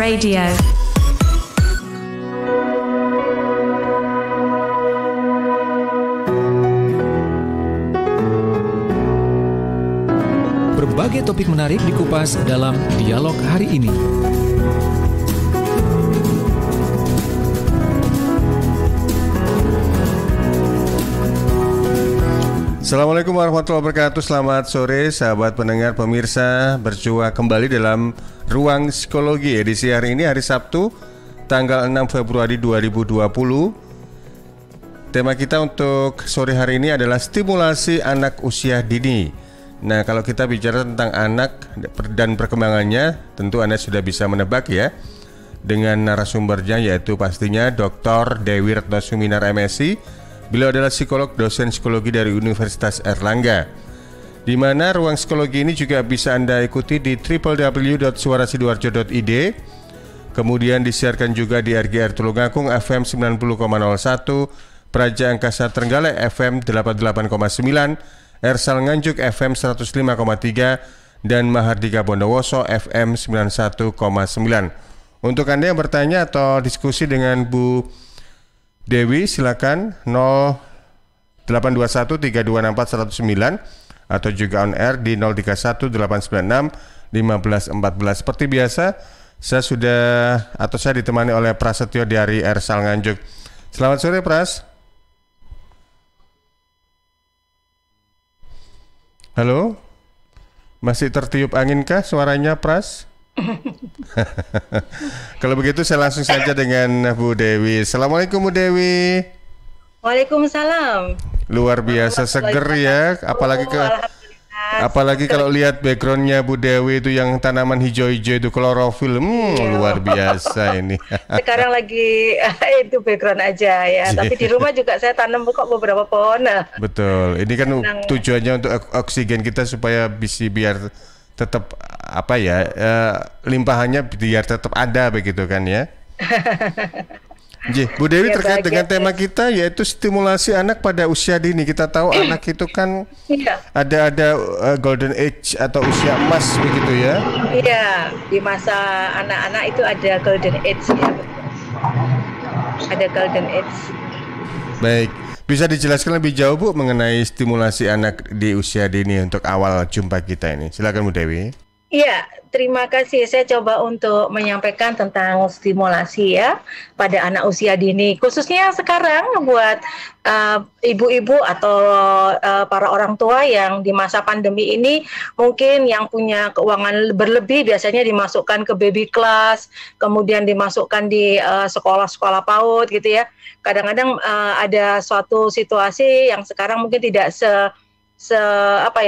Radio. Berbagai topik menarik dikupas dalam dialog hari ini. Assalamualaikum warahmatullahi wabarakatuh. Selamat sore sahabat pendengar pemirsa. Berjumpa kembali dalam Ruang Psikologi edisi hari ini, hari Sabtu tanggal 6 Februari 2020. Tema kita untuk sore hari ini adalah stimulasi anak usia dini. Nah, kalau kita bicara tentang anak dan perkembangannya, tentu Anda sudah bisa menebak ya, dengan narasumbernya, yaitu pastinya Dr. Dewi Retno Suminar MSI. Beliau adalah psikolog, dosen psikologi dari Universitas Airlangga. Di mana Ruang Psikologi ini juga bisa Anda ikuti di www.suarasidoarjo.id. Kemudian disiarkan juga di RGR Tulungagung FM 90,01, Praja Angkasa Trenggalek FM 88,9, Ersal Nganjuk FM 105,3, dan Mahardika Bondowoso FM 91,9. Untuk Anda yang bertanya atau diskusi dengan Bu Dewi, silakan 082132640109 atau juga on air di 0318961514. Seperti biasa, saya ditemani oleh Prasetyo dari Ersal Nganjuk. Selamat sore, Pras. Halo, masih tertiup angin kah suaranya, Pras? Kalau begitu saya langsung saja dengan Bu Dewi. Assalamualaikum Bu Dewi. Waalaikumsalam. Luar biasa seger ya, apalagi kalau lihat backgroundnya Bu Dewi itu yang tanaman hijau-hijau itu, klorofil, luar biasa ini. Sekarang lagi itu background aja ya, tapi di rumah juga saya tanam kok beberapa pohon. Betul, ini kan tujuannya untuk oksigen kita supaya biar tetap limpahannya biar tetap ada begitu kan ya. Bu Dewi, terkait dengan tema kita yaitu stimulasi anak pada usia dini. Kita tahu anak itu kan ada golden age atau usia emas begitu ya. Iya, di masa anak-anak itu ada golden age ya, betul. Ada golden age. Baik, bisa dijelaskan lebih jauh Bu mengenai stimulasi anak di usia dini untuk awal jumpa kita ini. Silakan Bu Dewi. Iya, terima kasih. Saya coba untuk menyampaikan tentang stimulasi ya pada anak usia dini, khususnya sekarang buat ibu-ibu atau para orang tua yang di masa pandemi ini mungkin yang punya keuangan berlebih biasanya dimasukkan ke baby class, kemudian dimasukkan di sekolah-sekolah PAUD gitu ya. Kadang-kadang ada suatu situasi yang sekarang mungkin tidak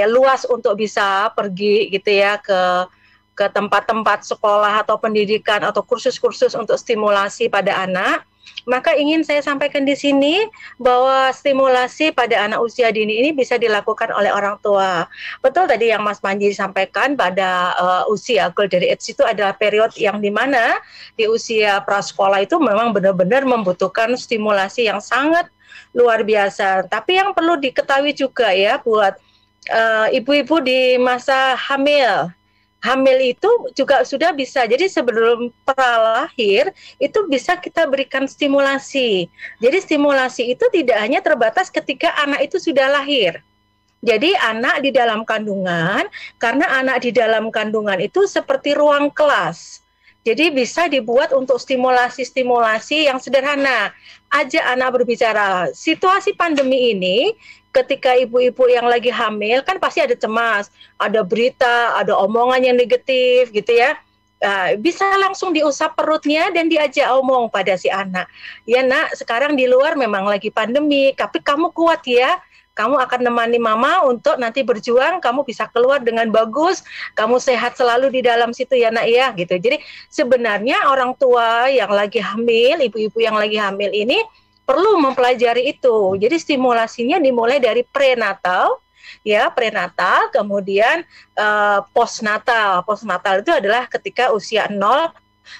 luas untuk bisa pergi gitu ya ke tempat-tempat sekolah atau pendidikan atau kursus-kursus untuk stimulasi pada anak. Maka ingin saya sampaikan di sini bahwa stimulasi pada anak usia dini ini bisa dilakukan oleh orang tua. Betul tadi yang Mas Panji sampaikan, pada usia golden age itu adalah periode yang dimana di usia prasekolah itu memang benar-benar membutuhkan stimulasi yang sangat luar biasa. Tapi yang perlu diketahui juga ya buat ibu-ibu di masa hamil itu juga sudah bisa. Jadi sebelum pralahir itu bisa kita berikan stimulasi. Jadi stimulasi itu tidak hanya terbatas ketika anak itu sudah lahir. Jadi anak di dalam kandungan, karena anak di dalam kandungan itu seperti ruang kelas. Jadi bisa dibuat untuk stimulasi-stimulasi yang sederhana. Ajak anak berbicara. Situasi pandemi ini, ketika ibu-ibu yang lagi hamil, kan pasti ada cemas, ada berita, ada omongan yang negatif gitu ya. Bisa langsung diusap perutnya dan diajak omong pada si anak. Ya nak, sekarang di luar memang lagi pandemi, tapi kamu kuat ya. Kamu akan nemani mama untuk nanti berjuang, kamu bisa keluar dengan bagus, kamu sehat selalu di dalam situ ya nak ya gitu. Jadi sebenarnya orang tua yang lagi hamil, ibu-ibu yang lagi hamil ini perlu mempelajari itu. Jadi stimulasinya dimulai dari prenatal, kemudian postnatal. Postnatal itu adalah ketika usia 0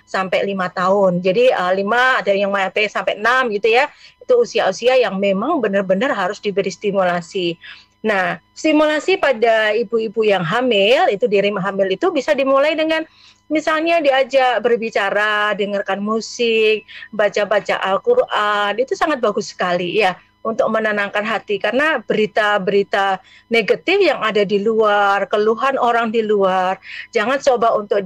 sampai 5 tahun. Jadi 5 ada yang sampai 6 gitu ya. Itu usia-usia yang memang benar-benar harus diberi stimulasi. Nah, stimulasi pada ibu-ibu yang hamil, itu di hamil itu bisa dimulai dengan Misalnya diajak berbicara, dengarkan musik, baca-baca Al-Quran, itu sangat bagus sekali ya untuk menenangkan hati, karena berita-berita negatif yang ada di luar, keluhan orang di luar, jangan coba untuk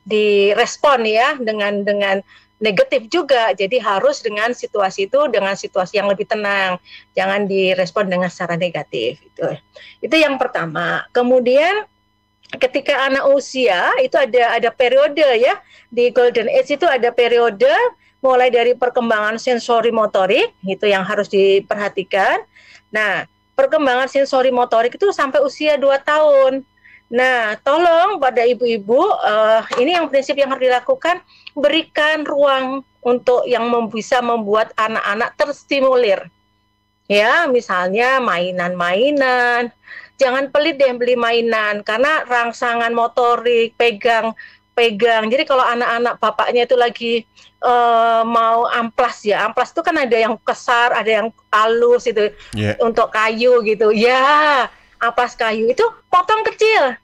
direspon ya dengan negatif juga. Jadi harus dengan situasi itu dengan situasi yang lebih tenang, jangan direspon dengan secara negatif. Itu yang pertama. Kemudian ketika anak usia itu ada periode ya, di golden age itu ada periode mulai dari perkembangan sensori motorik, itu yang harus diperhatikan. Nah, perkembangan sensori motorik itu sampai usia 2 tahun. Nah, tolong pada ibu-ibu, ini yang prinsip yang harus dilakukan, berikan ruang untuk yang bisa membuat anak-anak terstimulir. Ya, misalnya mainan-mainan. Jangan pelit deh beli mainan, karena rangsangan motorik, pegang. Jadi kalau anak-anak bapaknya itu lagi mau amplas ya, amplas itu kan ada yang kesar, ada yang halus itu, untuk kayu gitu. Ya, amplas kayu itu potong kecil.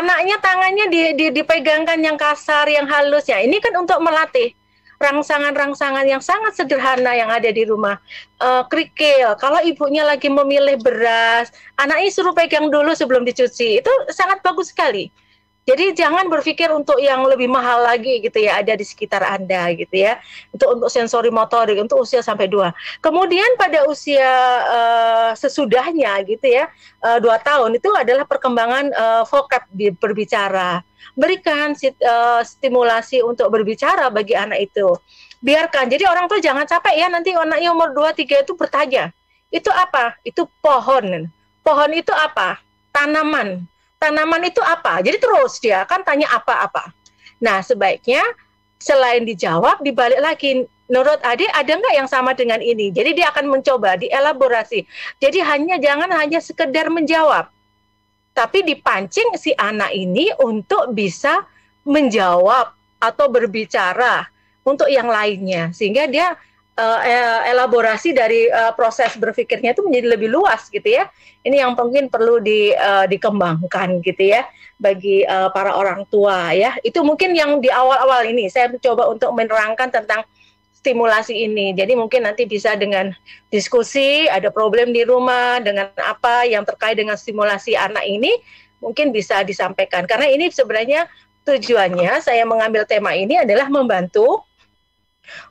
Anaknya tangannya dipegangkan yang kasar, yang halus ya. Ini kan untuk melatih rangsangan-rangsangan yang sangat sederhana yang ada di rumah. Kerikil, kalau ibunya lagi memilih beras, anaknya suruh pegang dulu sebelum dicuci. Itu sangat bagus sekali. Jadi jangan berpikir untuk yang lebih mahal lagi gitu ya, ada di sekitar Anda gitu ya. Untuk sensori motorik, untuk usia sampai 2. Kemudian pada usia sesudahnya gitu ya, 2 tahun itu adalah perkembangan vocab berbicara. Berikan stimulasi untuk berbicara bagi anak itu. Biarkan, jadi orang tua jangan capek ya, nanti anaknya umur 2-3 itu bertanya, itu apa? Itu pohon. Pohon itu apa? Tanaman. Tanaman itu apa? Jadi terus dia akan tanya apa-apa. Nah, sebaiknya selain dijawab, dibalik lagi. Menurut adik, ada nggak yang sama dengan ini? Jadi dia akan mencoba, dielaborasi. Jadi jangan hanya sekedar menjawab, tapi dipancing si anak ini untuk bisa menjawab atau berbicara untuk yang lainnya. Sehingga dia elaborasi dari proses berpikirnya itu menjadi lebih luas gitu ya. Ini yang mungkin perlu dikembangkan gitu ya bagi para orang tua ya. Itu mungkin yang di awal-awal ini saya coba untuk menerangkan tentang stimulasi ini. Jadi mungkin nanti bisa dengan diskusi, ada problem di rumah dengan apa yang terkait dengan stimulasi anak ini mungkin bisa disampaikan. Karena ini sebenarnya tujuannya saya mengambil tema ini adalah membantu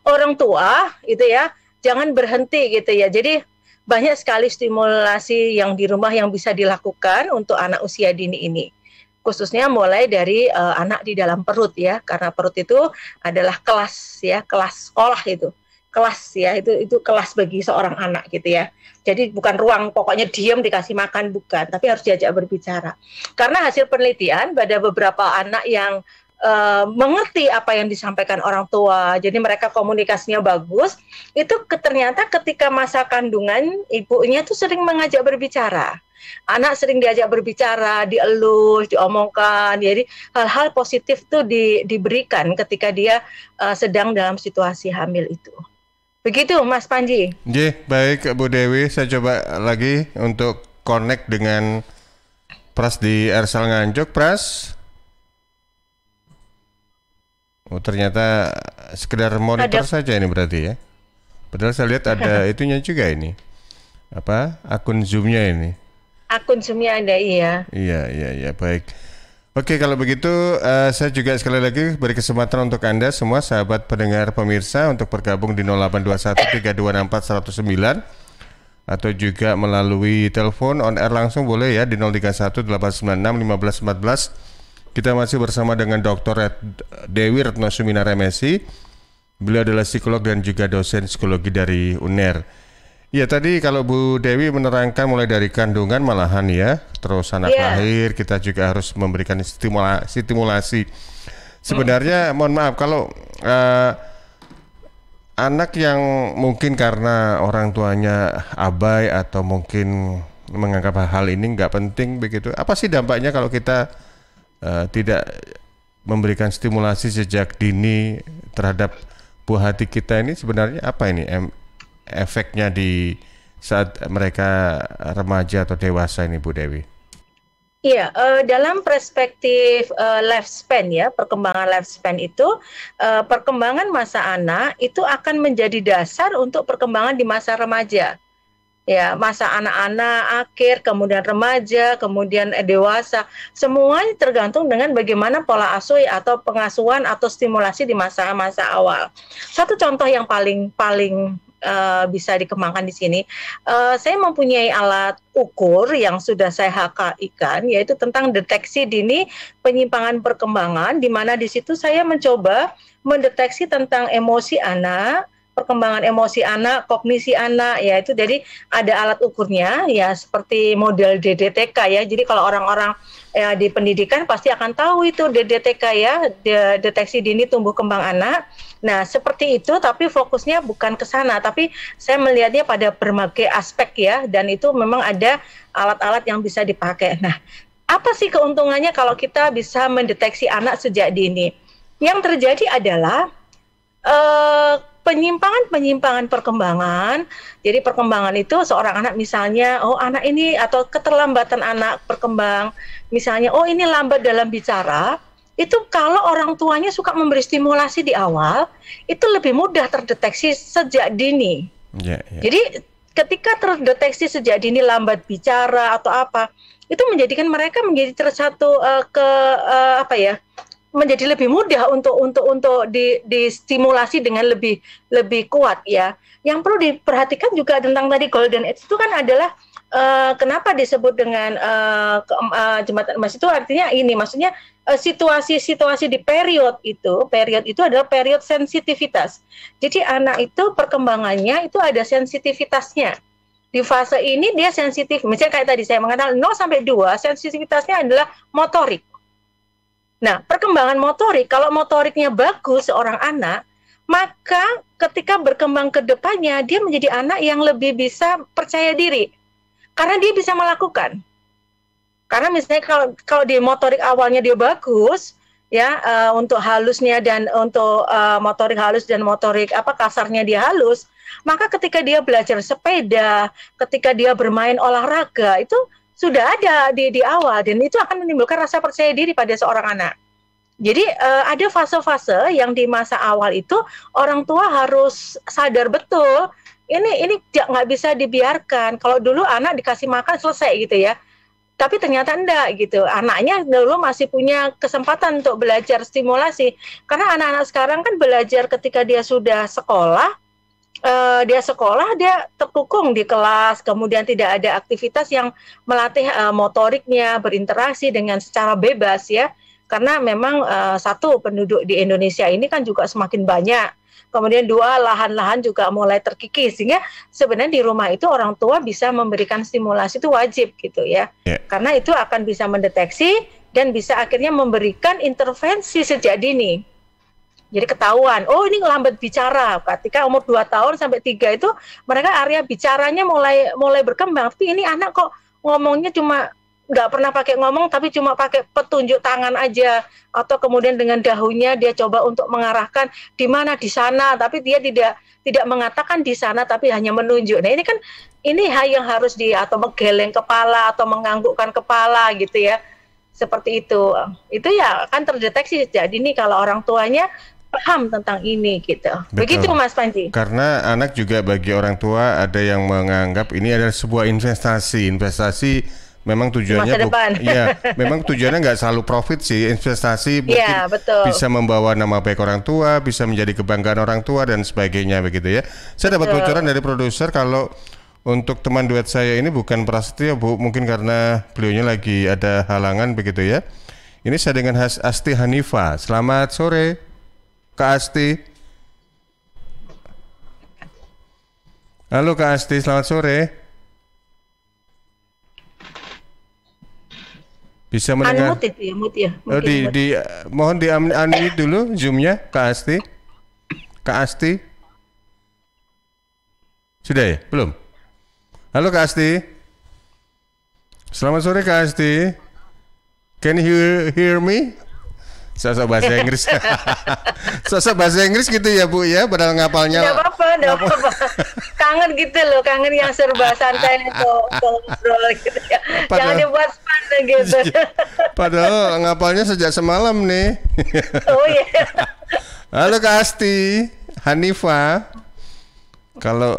orang tua itu ya, jangan berhenti gitu ya. Jadi banyak sekali stimulasi yang di rumah yang bisa dilakukan untuk anak usia dini ini. Khususnya mulai dari anak di dalam perut ya, karena perut itu adalah kelas ya, kelas sekolah itu. Kelas ya, itu kelas bagi seorang anak gitu ya. Jadi bukan ruang pokoknya diam dikasih makan, bukan, tapi harus diajak berbicara. Karena hasil penelitian pada beberapa anak yang mengerti apa yang disampaikan orang tua, jadi mereka komunikasinya bagus, itu ternyata ketika masa kandungan ibunya tuh sering mengajak berbicara. Anak sering diajak berbicara, dielus, diomongkan, jadi hal-hal positif tuh diberikan ketika dia sedang dalam situasi hamil itu. Begitu Mas Panji. Baik Bu Dewi, saya coba lagi untuk connect dengan Pras di Ersal Nganjuk. Pras. Oh, ternyata sekedar monitor saja ini berarti ya. Padahal saya lihat ada itunya juga ini. Apa? Akun Zoom-nya ini. Akun Zoom-nya ada, iya. Iya, baik. Oke, kalau begitu saya juga sekali lagi beri kesempatan untuk Anda semua sahabat pendengar pemirsa untuk bergabung di 082132640109 atau juga melalui telepon on air langsung boleh ya di 0318961514. Kita masih bersama dengan Dr. Dewi Retno Suminar MSI. Beliau adalah psikolog dan juga dosen psikologi dari UNER. Ya, tadi kalau Bu Dewi menerangkan mulai dari kandungan malahan ya, terus anak lahir, kita juga harus memberikan stimulasi. Sebenarnya mohon maaf kalau anak yang mungkin karena orang tuanya abai atau mungkin menganggap hal ini nggak penting begitu, apa sih dampaknya kalau kita tidak memberikan stimulasi sejak dini terhadap buah hati kita ini? Sebenarnya apa ini efeknya di saat mereka remaja atau dewasa ini Bu Dewi? Iya, dalam perspektif lifespan ya, perkembangan lifespan itu, perkembangan masa anak itu akan menjadi dasar untuk perkembangan di masa remaja. Ya, masa anak-anak, akhir, kemudian remaja, kemudian dewasa, semuanya tergantung dengan bagaimana pola asuh atau pengasuhan atau stimulasi di masa-masa awal. Satu contoh yang paling paling bisa dikembangkan di sini, saya mempunyai alat ukur yang sudah saya HKI-kan, yaitu tentang deteksi dini penyimpangan perkembangan, di mana di situ saya mencoba mendeteksi tentang emosi anak, perkembangan emosi anak, kognisi anak, ya itu jadi ada alat ukurnya ya seperti model DDTK ya. Jadi kalau orang-orang ya, di pendidikan pasti akan tahu itu DDTK ya, deteksi dini tumbuh kembang anak. Nah, seperti itu tapi fokusnya bukan ke sana, tapi saya melihatnya pada berbagai aspek ya dan itu memang ada alat-alat yang bisa dipakai. Nah, apa sih keuntungannya kalau kita bisa mendeteksi anak sejak dini? Yang terjadi adalah penyimpangan-penyimpangan perkembangan. Jadi perkembangan itu seorang anak misalnya, oh anak ini atau keterlambatan anak berkembang, misalnya oh ini lambat dalam bicara, itu kalau orang tuanya suka memberi stimulasi di awal, itu lebih mudah terdeteksi sejak dini. Ya, ya. Jadi ketika terdeteksi sejak dini lambat bicara atau apa, itu menjadikan mereka menjadi tersatu apa ya? Menjadi lebih mudah untuk distimulasi dengan lebih kuat ya. Yang perlu diperhatikan juga tentang tadi golden age itu kan adalah kenapa disebut dengan jembatan emas itu artinya ini maksudnya situasi-situasi di period itu adalah period sensitivitas. Jadi anak itu perkembangannya itu ada sensitivitasnya. Di fase ini dia sensitif. Misalnya kayak tadi saya mengatakan 0 sampai 2 sensitivitasnya adalah motorik. Nah, perkembangan motorik, kalau motoriknya bagus seorang anak, maka ketika berkembang ke depannya, dia menjadi anak yang lebih bisa percaya diri. Karena dia bisa melakukan. Karena misalnya kalau di motorik awalnya dia bagus, ya untuk halusnya dan untuk motorik halus dan motorik kasarnya dia halus, maka ketika dia belajar sepeda, ketika dia bermain olahraga, itu sudah ada di awal dan itu akan menimbulkan rasa percaya diri pada seorang anak. Jadi ada fase-fase yang di masa awal itu orang tua harus sadar betul ini nggak bisa dibiarkan. Kalau dulu anak dikasih makan selesai gitu ya, tapi ternyata enggak gitu. Anaknya dulu masih punya kesempatan untuk belajar stimulasi. Karena anak-anak sekarang kan belajar ketika dia sudah sekolah. Dia terkukung di kelas, kemudian tidak ada aktivitas yang melatih motoriknya, berinteraksi dengan secara bebas ya, karena memang satu penduduk di Indonesia ini kan juga semakin banyak, kemudian dua lahan-lahan juga mulai terkikis, sehingga sebenarnya di rumah itu orang tua bisa memberikan stimulasi itu wajib gitu ya, karena itu akan bisa mendeteksi dan bisa akhirnya memberikan intervensi sejak dini. Jadi ketahuan, oh ini lambat bicara. Ketika umur 2 tahun sampai 3 itu mereka area bicaranya mulai berkembang. Tapi ini anak kok ngomongnya cuma nggak pernah pakai ngomong tapi cuma pakai petunjuk tangan aja, atau kemudian dengan dahunya dia coba untuk mengarahkan di mana di sana, tapi dia tidak mengatakan di sana tapi hanya menunjuk. Nah, ini hal yang harus atau menggeleng kepala atau menganggukkan kepala gitu ya. Seperti itu. Itu ya akan terdeteksi sejak dini kalau orang tuanya paham tentang ini gitu. Betul. Begitu Mas Panji. Karena anak juga bagi orang tua ada yang menganggap ini adalah sebuah investasi. Investasi memang tujuannya memang tujuannya nggak selalu profit sih. Investasi mungkin bisa membawa nama baik orang tua, bisa menjadi kebanggaan orang tua dan sebagainya begitu ya. Saya dapat bocoran dari produser kalau untuk teman duet saya ini bukan Prasetyo Bu, mungkin karena beliaunya lagi ada halangan begitu ya. Ini saya dengan Asti Hanifa. Selamat sore Kak Asti. Halo Kak Asti, selamat sore. Bisa mendengar? Mohon di-unmute dulu Zoom-nya Kak Asti. Kak Asti. Sudah ya? Belum? Halo Kak Asti. Selamat sore Kak Asti. Can you hear me? Sosok bahasa Inggris. Sosok bahasa Inggris gitu ya Bu ya, padahal ngapalnya. Enggak apa-apa. Kangen gitu loh, kangen yang serba santai ngobrol gitu ya. Jangan dibuat fun gitu. Padahal ngapalnya sejak semalam nih. Oh iya. Halo Kak Asti, Hanifa. Kalau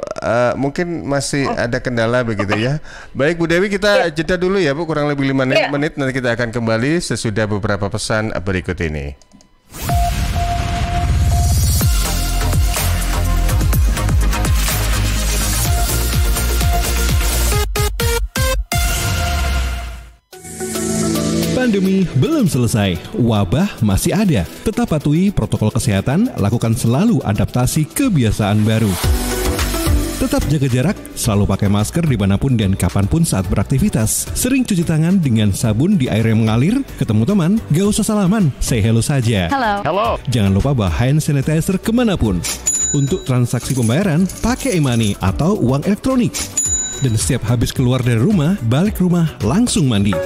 mungkin masih ada kendala begitu ya. Baik Bu Dewi, kita jeda dulu ya Bu, kurang lebih 5 menit. Nanti kita akan kembali sesudah beberapa pesan berikut ini. Pandemi belum selesai, wabah masih ada. Tetap patuhi protokol kesehatan, lakukan selalu adaptasi kebiasaan baru. Tetap jaga jarak, selalu pakai masker dimanapun dan kapanpun saat beraktivitas. Sering cuci tangan dengan sabun di air yang mengalir. Ketemu teman, gak usah salaman, say hello saja. Halo. Jangan lupa bawa hand sanitizer kemanapun. Untuk transaksi pembayaran, pakai e-money atau uang elektronik. Dan setiap habis keluar dari rumah, balik rumah langsung mandi.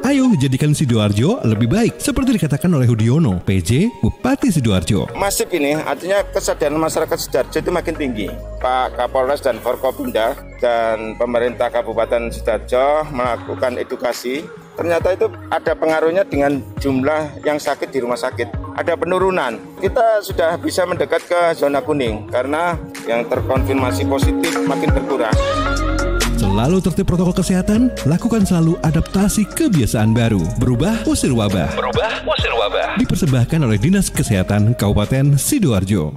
Ayo jadikan Sidoarjo lebih baik, seperti dikatakan oleh Hudiono, PJ Bupati Sidoarjo. Masif ini artinya kesadaran masyarakat Sidoarjo itu makin tinggi. Pak Kapolres dan Forkopimda dan pemerintah Kabupaten Sidoarjo melakukan edukasi. Ternyata itu ada pengaruhnya dengan jumlah yang sakit di rumah sakit. Ada penurunan. Kita sudah bisa mendekat ke zona kuning karena yang terkonfirmasi positif makin berkurang. Selalu tertib protokol kesehatan, lakukan selalu adaptasi kebiasaan baru. Berubah, usir wabah. Dipersembahkan oleh Dinas Kesehatan Kabupaten Sidoarjo.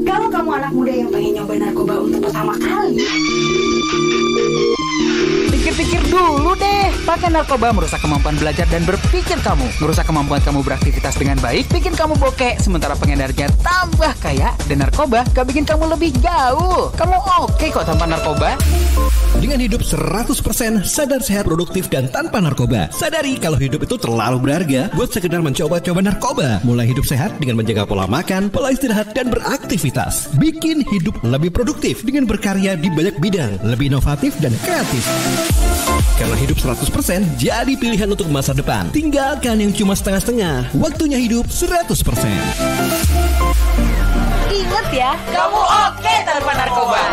Kalau kamu anak muda yang pengen nyoba narkoba untuk pertama kali, pikir-pikir dulu deh. Pakai narkoba merusak kemampuan belajar dan berpikir kamu. Merusak kemampuan kamu beraktivitas dengan baik, bikin kamu bokeh, sementara pengedarnya tambah kaya. Dan narkoba gak bikin kamu lebih jauh. Kamu oke kok tanpa narkoba. Dengan hidup 100% sadar, sehat, produktif, dan tanpa narkoba. Sadari kalau hidup itu terlalu berharga buat sekedar mencoba-coba narkoba. Mulai hidup sehat dengan menjaga pola makan, pola istirahat, dan beraktivitas. Bikin hidup lebih produktif dengan berkarya di banyak bidang, lebih inovatif dan kreatif. Karena hidup 100% jadi pilihan untuk masa depan. Tinggalkan yang cuma setengah-setengah. Waktunya hidup 100%. ingat ya, kamu oke tanpa narkoba.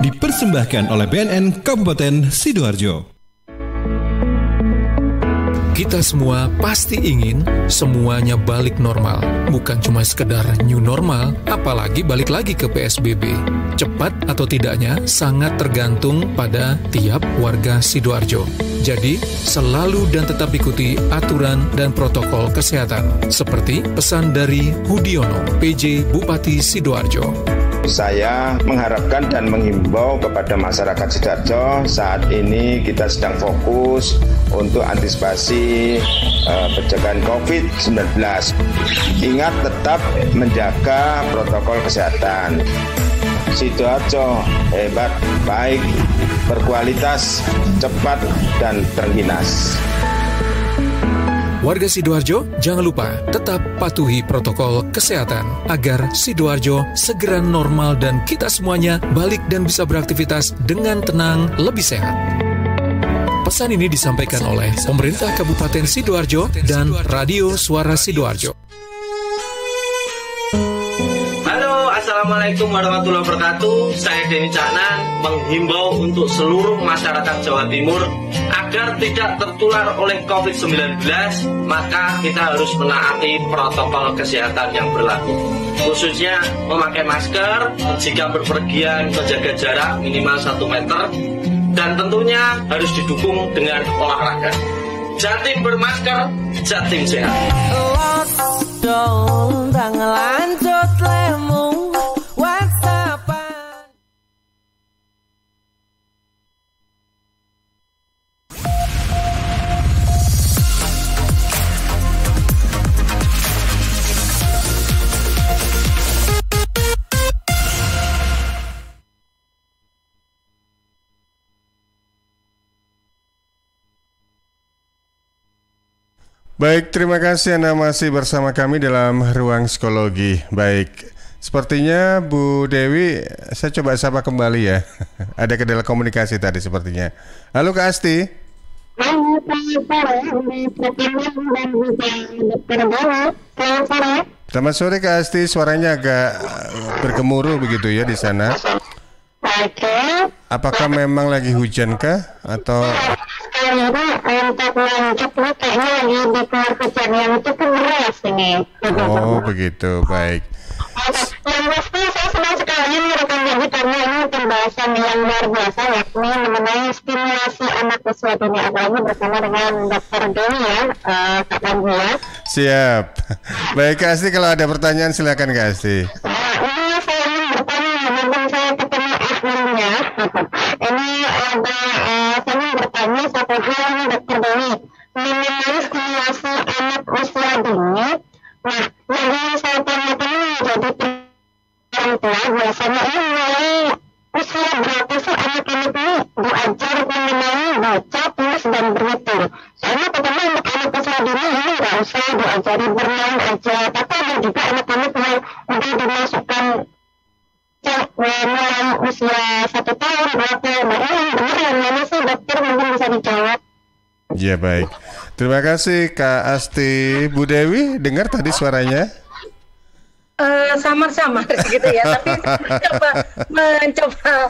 Dipersembahkan oleh BNN Kabupaten Sidoarjo. Kita semua pasti ingin semuanya balik normal. Bukan cuma sekedar new normal, apalagi balik lagi ke PSBB. Cepat atau tidaknya sangat tergantung pada tiap warga Sidoarjo. Jadi, selalu dan tetap ikuti aturan dan protokol kesehatan. Seperti pesan dari Hudiono, PJ Bupati Sidoarjo. Saya mengharapkan dan menghimbau kepada masyarakat Sidoarjo, saat ini kita sedang fokus untuk antisipasi pencegahan COVID-19. Ingat tetap menjaga protokol kesehatan. Sidoarjo hebat, baik, berkualitas, cepat, dan terginas. Warga Sidoarjo, jangan lupa tetap patuhi protokol kesehatan agar Sidoarjo segera normal dan kita semuanya balik dan bisa beraktivitas dengan tenang, lebih sehat. Pesan ini disampaikan oleh pemerintah Kabupaten Sidoarjo dan Radio Suara Sidoarjo. Halo, Assalamualaikum warahmatullahi wabarakatuh. Saya Denny Caknan menghimbau untuk seluruh masyarakat Jawa Timur agar tidak tertular oleh COVID-19, maka kita harus menaati protokol kesehatan yang berlaku. Khususnya memakai masker, jika berpergian menjaga jarak minimal 1 meter, dan tentunya harus didukung dengan olahraga. Jatim bermasker, Jatim sehat. Baik, terima kasih Anda masih bersama kami dalam Ruang Psikologi. Baik, sepertinya Bu Dewi, saya coba sapa kembali ya. Ada kendala komunikasi tadi sepertinya. Halo Kak Asti. Selamat sore Kak Asti, suaranya agak bergemuruh begitu ya di sana. Apakah memang lagi hujan kah atau? Oh begitu, baik. Yang pasti saya senang sekali merekam ini karena ini pembahasan yang luar biasa, yakni mengenai stimulasi anak usia dini, apalagi bersama dengan Dr. Deni ya, Kak Panji ya. Siap. Baik Kak Asti, kalau ada pertanyaan silakan Kak Asti. Ini saya ingin bertanya, mumpung saya ketemu ahlinya. Ini ada, saya ingin bertanya satu hal nih Dr. Deni, mengenai stimulasi anak usia dini. Nah, yang saya tanyakan ini jadi orang tua biasanya ini mulai usia berapa sih anak-anak ini diajar mengenai baca, tulis, dan berhitung. Soalnya pertama anak usia dini ini nggak usah diajari berenang aja, tapi ada juga anak-anak yang udah dimasukkan mulai usia 1 tahun, 2 tahun. Nah, ini yang benar yang mana sih dokter, mungkin bisa dijawab. Ya baik. Terima kasih Kak Asti. Bu Dewi, dengar tadi suaranya? Samar-samar gitu ya, tapi mencoba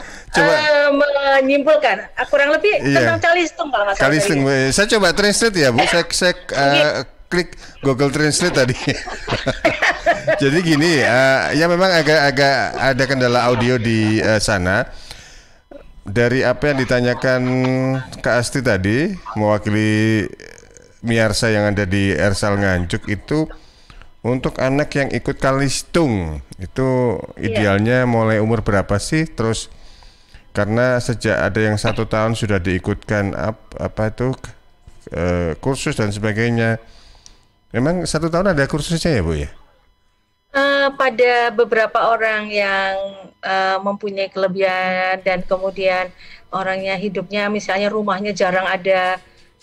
menyimpulkan kurang lebih tentang calistung kalau nggak salah. Calistung, saya coba translate ya Bu, saya klik Google Translate tadi. Jadi gini, ya memang agak ada kendala audio di sana. Dari apa yang ditanyakan Kak Asti tadi, mewakili Miarsa yang ada di Ersal Nganjuk itu, untuk anak yang ikut Calistung itu idealnya mulai umur berapa sih? Terus karena sejak ada yang 1 tahun sudah diikutkan apa itu kursus dan sebagainya. Memang 1 tahun ada kursusnya ya Bu ya? Pada beberapa orang yang mempunyai kelebihan dan kemudian orangnya hidupnya misalnya rumahnya jarang ada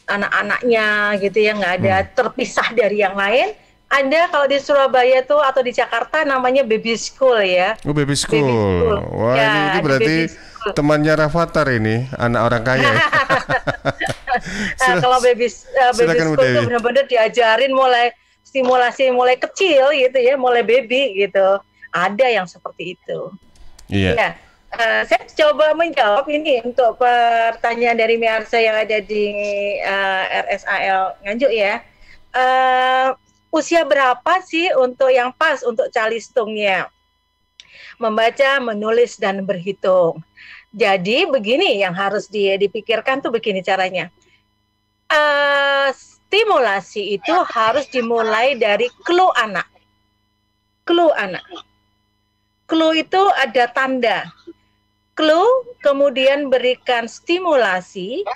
anak-anaknya gitu ya, nggak ada terpisah dari yang lain. Ada kalau di Surabaya tuh atau di Jakarta namanya baby school ya. Oh baby school. Wah ya, ini berarti temannya Rafathar ini, anak orang kaya. Kalau baby school itu benar-benar diajarin mulai stimulasi mulai kecil gitu ya, mulai baby gitu. Ada yang seperti itu. Iya. Ya, saya coba menjawab ini untuk pertanyaan dari Miarsa yang ada di RSAL Nganjuk ya. Usia berapa sih untuk yang pas untuk calistungnya? Membaca, menulis, dan berhitung. Jadi begini yang harus dipikirkan tuh begini caranya. Stimulasi itu harus dimulai dari clue anak. Clue anak. Clue itu ada tanda. Clue, kemudian berikan stimulasi,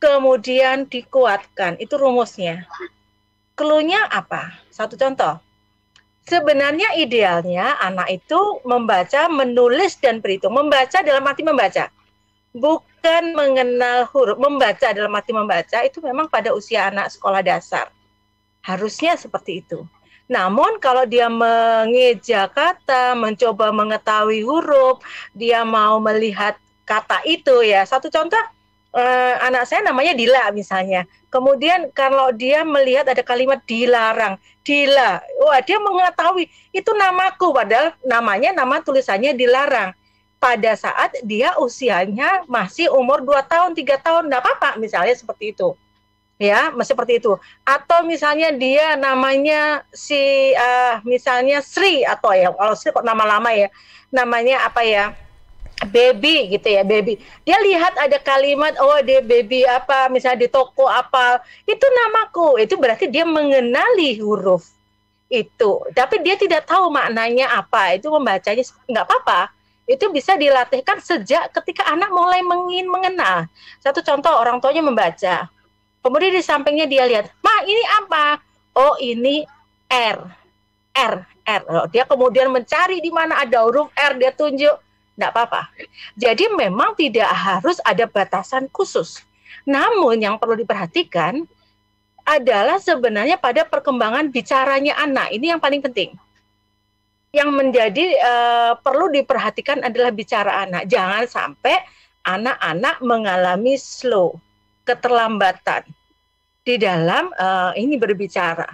kemudian dikuatkan. Itu rumusnya. Clue-nya apa? Satu contoh. Sebenarnya idealnya anak itu membaca, menulis, dan berhitung. Membaca dalam arti membaca. Bukan mengenal huruf. Membaca dalam arti membaca itu memang pada usia anak sekolah dasar. Harusnya seperti itu. Namun kalau dia mengeja kata, mencoba mengetahui huruf, dia mau melihat kata itu ya. Satu contoh, anak saya namanya Dila misalnya. Kemudian kalau dia melihat ada kalimat dilarang, Dila, wah dia mengetahui itu namaku, padahal namanya, nama tulisannya dilarang. Pada saat dia usianya masih umur 2 tahun, 3 tahun, enggak apa-apa misalnya seperti itu. Ya, seperti itu. Atau misalnya dia namanya misalnya Sri atau ya kalau Sri kok nama lama ya. Namanya apa ya? Baby gitu ya, baby. Dia lihat ada kalimat, oh dia baby apa, misalnya di toko apa, itu namaku. Itu berarti dia mengenali huruf itu. Tapi dia tidak tahu maknanya apa. Itu membacanya nggak apa-apa. Itu bisa dilatihkan sejak ketika anak mulai mengenal. Satu contoh, orang tuanya membaca. Kemudian di sampingnya dia lihat, Ma ini apa? Oh ini R. Dia kemudian mencari di mana ada huruf R, dia tunjuk. Tidak apa-apa. Jadi memang tidak harus ada batasan khusus. Namun yang perlu diperhatikan adalah sebenarnya pada perkembangan bicaranya anak. Ini yang paling penting. Yang menjadi perlu diperhatikan adalah bicara anak. Jangan sampai anak-anak mengalami slow. keterlambatan di dalam ini berbicara.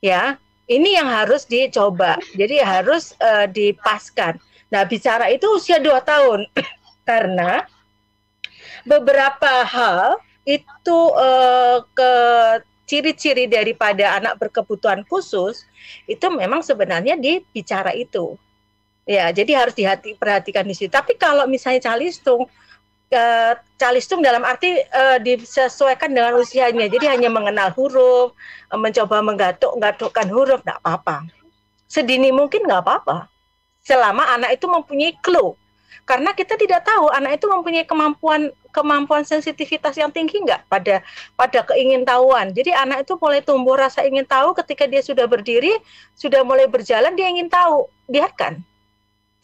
Ya, ini yang harus dicoba. Jadi harus dipaskan. Nah, bicara itu usia 2 tahun. Karena beberapa hal itu ciri-ciri daripada anak berkebutuhan khusus itu memang sebenarnya di bicara itu. Ya, jadi harus diperhatikan di situ. Tapi kalau misalnya calistung dalam arti disesuaikan dengan usianya. Jadi hanya mengenal huruf, mencoba menggatuk-gatukkan huruf, enggak apa-apa. Sedini mungkin enggak apa-apa. Selama anak itu mempunyai clue. Karena kita tidak tahu anak itu mempunyai kemampuan sensitivitas yang tinggi enggak pada keingintahuan. Jadi anak itu mulai tumbuh rasa ingin tahu ketika dia sudah berdiri, sudah mulai berjalan, dia ingin tahu. Biarkan.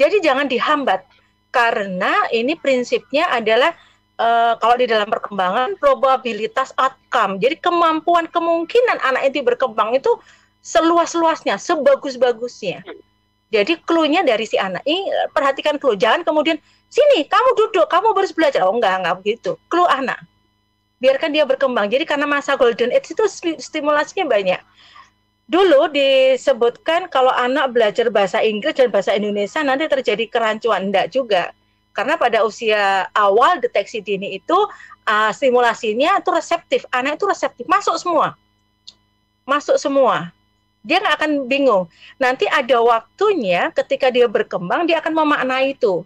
Jadi jangan dihambat. Karena ini prinsipnya adalah kalau di dalam perkembangan probabilitas outcome. Jadi kemungkinan anak itu berkembang itu seluas-luasnya, sebagus-bagusnya. Jadi clue-nya dari si anak. Ini perhatikan clue. Jangan kemudian, sini kamu duduk, kamu harus belajar. Oh enggak begitu. Clue anak. Biarkan dia berkembang. Jadi karena masa golden age itu stimulasinya banyak. Dulu disebutkan kalau anak belajar bahasa Inggris dan bahasa Indonesia nanti terjadi kerancuan. Enggak juga. Karena pada usia awal deteksi dini itu stimulasinya itu reseptif. Anak itu reseptif. Masuk semua. Dia nggak akan bingung. Nanti ada waktunya ketika dia berkembang, dia akan memaknai itu.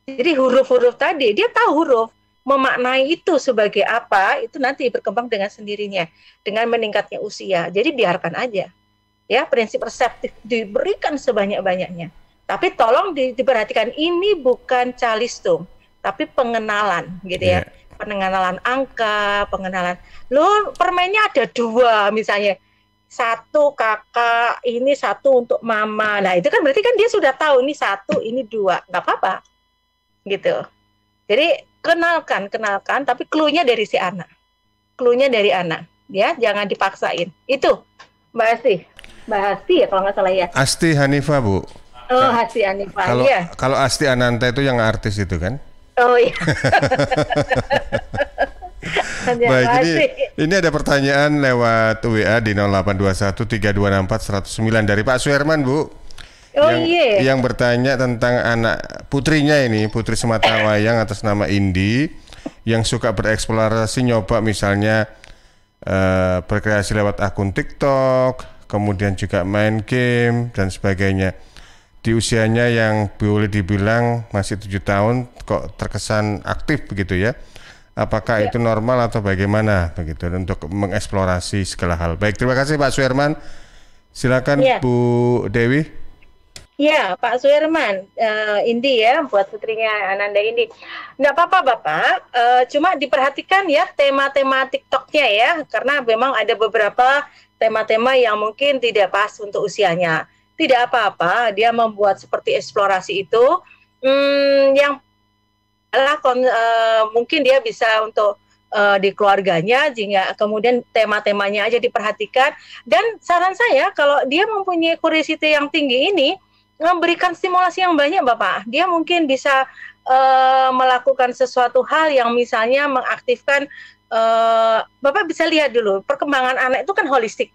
Jadi huruf-huruf tadi, dia tahu huruf. Memaknai itu sebagai apa, itu nanti berkembang dengan sendirinya. Dengan meningkatnya usia. Jadi biarkan aja. Ya, prinsip reseptif diberikan sebanyak-banyaknya. Tapi tolong diperhatikan, ini bukan calistung, tapi pengenalan, gitu ya. Pengenalan angka, pengenalan. Loh, permennya ada 2 misalnya. 1 kakak, ini 1 untuk mama. Nah, itu kan berarti kan dia sudah tahu ini 1, ini 2. Nggak apa-apa. Gitu. Jadi kenalkan, tapi clue-nya dari si anak. Clue-nya dari anak. Ya, jangan dipaksain. Itu, Mbak Asti ya kalau nggak salah ya. Asti Hanifah, Bu. Oh, Asti Hanifah. Iya. Kalau Asti Ananta itu yang artis itu kan? Oh iya. Baik, ini ada pertanyaan lewat WA di 08213264 109 dari Pak Suherman, Bu. Yang bertanya tentang anak putrinya ini, Putri Sematawayang atas nama Indi, yang suka bereksplorasi, nyoba misalnya berkreasi lewat akun TikTok, kemudian juga main game dan sebagainya. Di usianya yang boleh dibilang masih 7 tahun kok terkesan aktif begitu ya. Apakah itu normal atau bagaimana begitu untuk mengeksplorasi segala hal. Baik, terima kasih Pak Suherman. Silakan Bu Dewi. Ya, Pak Suherman, Indi ya, buat putrinya Ananda Indi. Nggak apa-apa Bapak, cuma diperhatikan ya tema-tema TikToknya ya, karena memang ada beberapa tema-tema yang mungkin tidak pas untuk usianya. Tidak apa-apa, dia membuat seperti eksplorasi itu, yang mungkin dia bisa untuk di keluarganya, jika kemudian tema-temanya aja diperhatikan. Dan saran saya kalau dia mempunyai curiosity yang tinggi ini, memberikan stimulasi yang banyak Bapak. Dia mungkin bisa melakukan sesuatu hal yang misalnya mengaktifkan, Bapak bisa lihat dulu perkembangan anak itu kan holistik,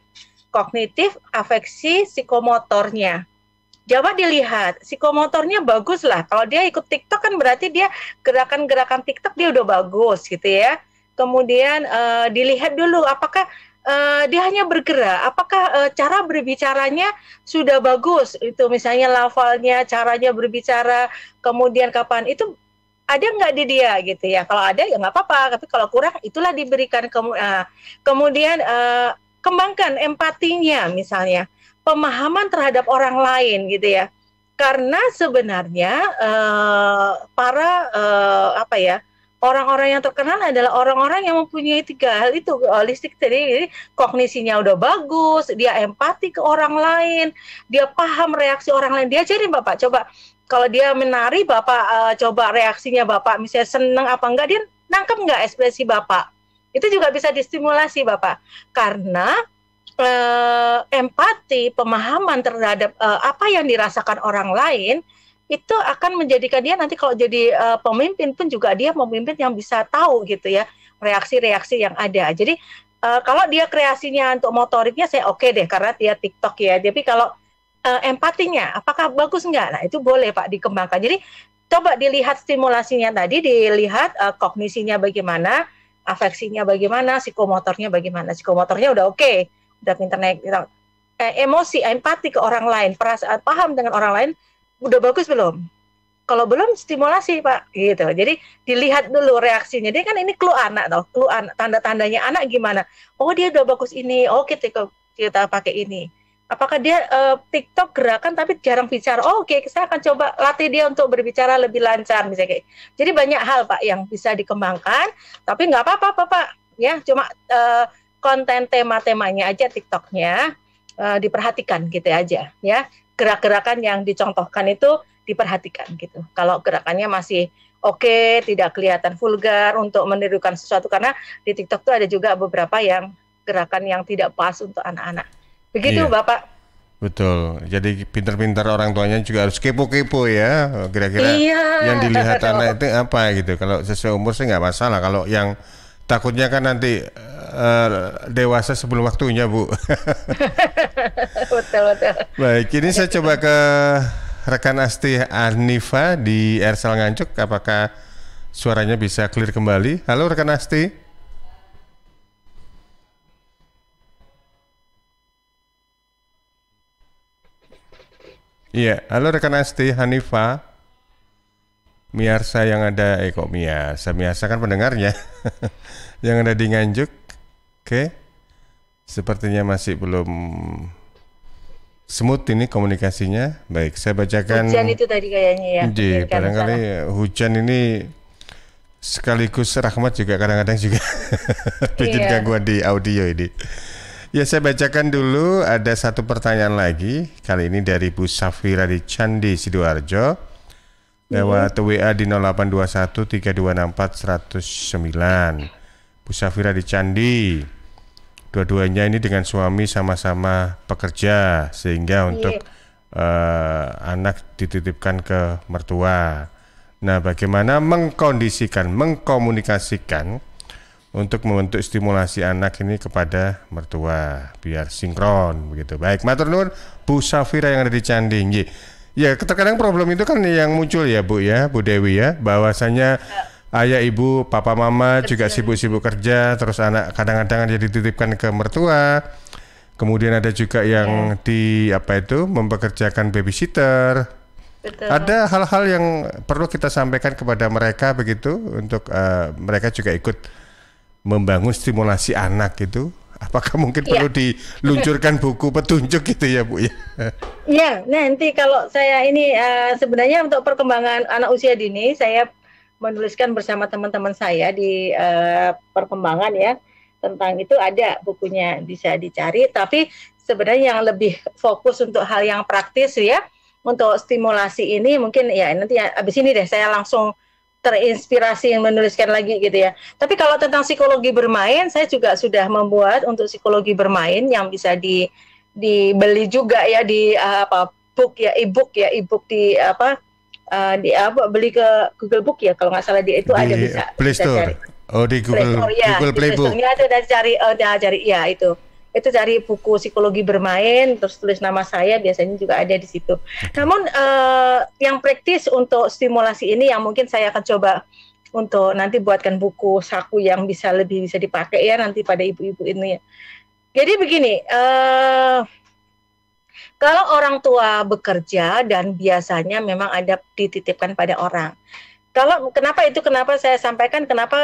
kognitif, afeksi, psikomotornya. Coba dilihat, psikomotornya bagus lah. Kalau dia ikut TikTok kan berarti dia gerakan-gerakan TikTok dia udah bagus gitu ya. Kemudian dilihat dulu apakah dia hanya bergerak, apakah cara berbicaranya sudah bagus. Itu misalnya lafalnya, caranya berbicara, kemudian kapan itu ada nggak di dia gitu ya. Kalau ada ya nggak apa-apa, tapi kalau kurang itulah diberikan. Kemudian kembangkan empatinya misalnya. Pemahaman terhadap orang lain gitu ya, karena sebenarnya orang-orang yang terkenal adalah orang-orang yang mempunyai 3 hal itu holistik. Jadi kognisinya udah bagus, dia empati ke orang lain, dia paham reaksi orang lain. Diajarin Bapak, coba kalau dia menari Bapak coba reaksinya Bapak, misalnya seneng apa enggak, dia nangkep nggak ekspresi Bapak, itu juga bisa distimulasi Bapak, karena empati, pemahaman terhadap apa yang dirasakan orang lain itu akan menjadikan dia nanti kalau jadi pemimpin pun juga dia memimpin yang bisa tahu gitu ya, reaksi-reaksi yang ada. Jadi kalau dia kreasinya untuk motoriknya saya oke deh karena dia TikTok ya. Tapi kalau empatinya apakah bagus enggak? Nah, itu boleh Pak dikembangkan. Jadi coba dilihat stimulasinya tadi, dilihat kognisinya bagaimana, afeksinya bagaimana, psikomotornya bagaimana. Psikomotornya udah oke, udah pintar naik emosi, empati ke orang lain, perasaan paham dengan orang lain udah bagus belum? Kalau belum stimulasi Pak, gitu. Jadi dilihat dulu reaksinya. Dia kan ini clue anak toh, clue anak, tanda-tandanya anak gimana? Oh dia udah bagus ini, oh kita pakai ini. Apakah dia TikTok gerakan tapi jarang bicara? Oh, oke, saya akan coba latih dia untuk berbicara lebih lancar misalnya kayak. Jadi banyak hal Pak yang bisa dikembangkan, tapi nggak apa-apa Pak. Ya, cuma konten tema-temanya aja TikToknya diperhatikan gitu aja ya. Gerak-gerakan yang dicontohkan itu diperhatikan gitu. Kalau gerakannya masih oke, tidak kelihatan vulgar untuk menirukan sesuatu karena di TikTok tuh ada juga beberapa yang gerakan yang tidak pas untuk anak-anak. Begitu Bapak. Betul. Jadi pintar-pintar orang tuanya juga harus kepo-kepo ya. Kira-kira yang dilihat anak itu apa gitu. Kalau sesuai umur sih nggak masalah. Kalau yang takutnya kan nanti dewasa sebelum waktunya Bu. Betul. Baik, ini saya coba ke rekan Asti Hanifa di Ersal Nganjuk. Apakah suaranya bisa clear kembali? Halo rekan Asti. Iya, halo rekan Asti Hanifa. Miarsa yang ada, kok Miarsa kan pendengarnya. Yang ada di Nganjuk. Oke. Sepertinya masih belum smooth ini komunikasinya. Baik, saya bacakan. Hujan itu tadi kayaknya ya. Barangkali hujan ini sekaligus rahmat juga kadang-kadang juga bikin gangguan di audio ini. Ya, saya bacakan dulu, ada satu pertanyaan lagi. Kali ini dari Bu Safira di Candi, Sidoarjo. Lewat WA di 0821 3264 109. Bu Safira di Candi. Dua-duanya ini dengan suami sama-sama pekerja, sehingga untuk anak dititipkan ke mertua. Nah, bagaimana mengkomunikasikan untuk membentuk stimulasi anak ini kepada mertua biar sinkron begitu. Baik, matur nuwun Bu Safira yang ada di Candi. Ya, terkadang problem itu kan yang muncul ya Bu Dewi ya, bahwasanya ayah ibu, papa mama juga sibuk-sibuk kerja, terus anak kadang-kadang dia dititipkan ke mertua. Kemudian ada juga yang mempekerjakan babysitter. Betul. Ada hal-hal yang perlu kita sampaikan kepada mereka begitu untuk mereka juga ikut membangun stimulasi anak gitu. Apakah mungkin perlu diluncurkan buku petunjuk gitu ya Bu ya? Ya, nanti kalau saya ini sebenarnya untuk perkembangan anak usia dini saya menuliskan bersama teman-teman saya di perkembangan ya, tentang itu ada bukunya bisa dicari, tapi sebenarnya yang lebih fokus untuk hal yang praktis ya, untuk stimulasi ini mungkin ya nanti abis ini deh saya langsung terinspirasi yang menuliskan lagi gitu ya. Tapi kalau tentang psikologi bermain, saya juga sudah membuat untuk psikologi bermain yang bisa dibeli juga ya di book ya, e-book di beli ke Google Book ya kalau nggak salah di itu di ada bisa Play Store. cari. Oh di Google Playbook. Ada dan cari ya itu cari buku psikologi bermain, terus tulis nama saya, biasanya juga ada di situ. Namun yang praktis untuk stimulasi ini yang mungkin saya akan coba untuk nanti buatkan buku saku yang bisa dipakai ya nanti pada ibu-ibu ini ya. Jadi begini, kalau orang tua bekerja dan biasanya memang ada dititipkan pada orang. Kenapa saya sampaikan, kenapa